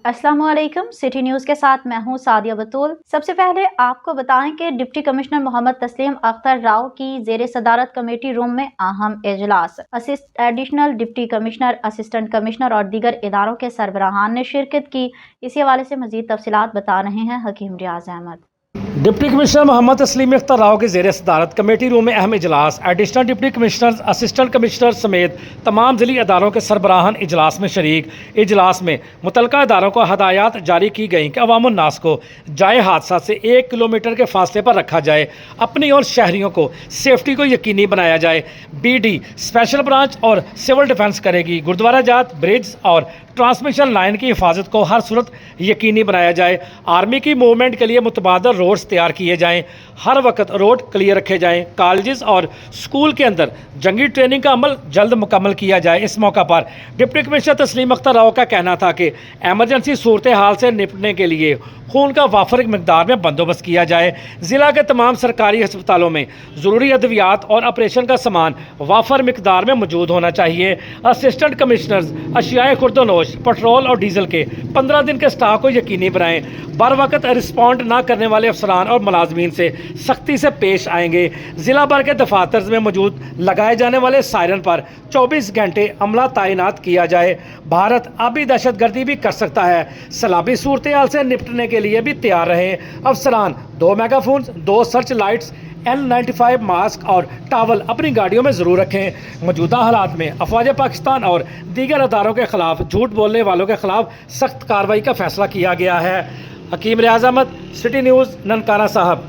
अस्सलाम वालेकुम। City news के साथ मैं हूं सादिया बतूल। सबसे पहले आपको बताएं कि डिप्टी कमिश्नर मोहम्मद तस्लीम अख्तर राव की ज़ेरे सदारत कमेटी रूम में अहम इजलास। Additional deputy commissioner, assistant commissioner और दीगर इदारों के सरबराहान ने शिरकत की। इसी हवाले से मज़ीद तफसीलात बता रहे हैं हकीम रियाज अहमद। डिप्टी कमिश्नर मोहम्मद तस्लीम अख्तर राव के ज़ेर सदारत कमेटी रूम में अहम इजलास। Additional deputy commissioner, assistant commissioner समेत तमाम ज़िली अदारों के सरबराहान इजलास में शरीक। इजलास में मुतलका अदारों को हदायत जारी की गई कि अवामुन्नास को जाए हादसा से 1 किलोमीटर के फासले पर रखा जाए, अपनी और शहरियों को सेफ्टी को यकीनी बनाया जाए। BD स्पेशल ब्रांच और सिविल डिफेंस करेगी। गुरुद्वारा जात, ब्रिज और ट्रांसमिशन लाइन की हिफाजत को हर सूरत यकीनी बनाया जाए। आर्मी की मूवमेंट के लिए मुतबादल रोड्स तैयार किए जाएं, हर वक्त रोड क्लियर रखे जाएं। कॉलेजेस और स्कूल के अंदर जंगी ट्रेनिंग का अमल जल्द मुकम्मल किया जाए। इस मौका पर डिप्टी कमिश्नर तस्लीम अख्तर राव का कहना था कि एमरजेंसी सूरत हाल से निपटने के लिए खून का वाफर मकदार में बंदोबस्त किया जाए। ज़िला के तमाम सरकारी अस्पतालों में ज़रूरी अद्वियात और ऑपरेशन का सामान वाफर मकदार में मौजूद होना चाहिए। असिस्टेंट कमिश्नर्स अशियाए खुर्दोनोश, पेट्रोल और डीजल के 15 दिन के स्टॉक को यकीनी बनाएं। बर वक्त रिस्पॉन्ड ना करने वाले अफसरान और मुलाजमीन से सख्ती से पेश आएंगे। ज़िला भर के दफातर में मौजूद लगाए जाने वाले सायरन पर 24 घंटे अमला तैनात किया जाए। भारत अभी दहशतगर्दी भी कर सकता है, सैलाबी सूरत हाल से निपटने के लिए भी तैयार रहें। अफसरान 2 मेगाफोन्स, 2 सर्च लाइट्स, N95 मास्क और टावल अपनी गाड़ियों में ज़रूर रखें। मौजूदा हालात में अफवाज पाकिस्तान और दीगर अदारों के खिलाफ झूठ बोलने वालों के खिलाफ सख्त कार्रवाई का फैसला किया गया है। हकीम रियाज अहमद, सिटी न्यूज़, ननकाना साहब।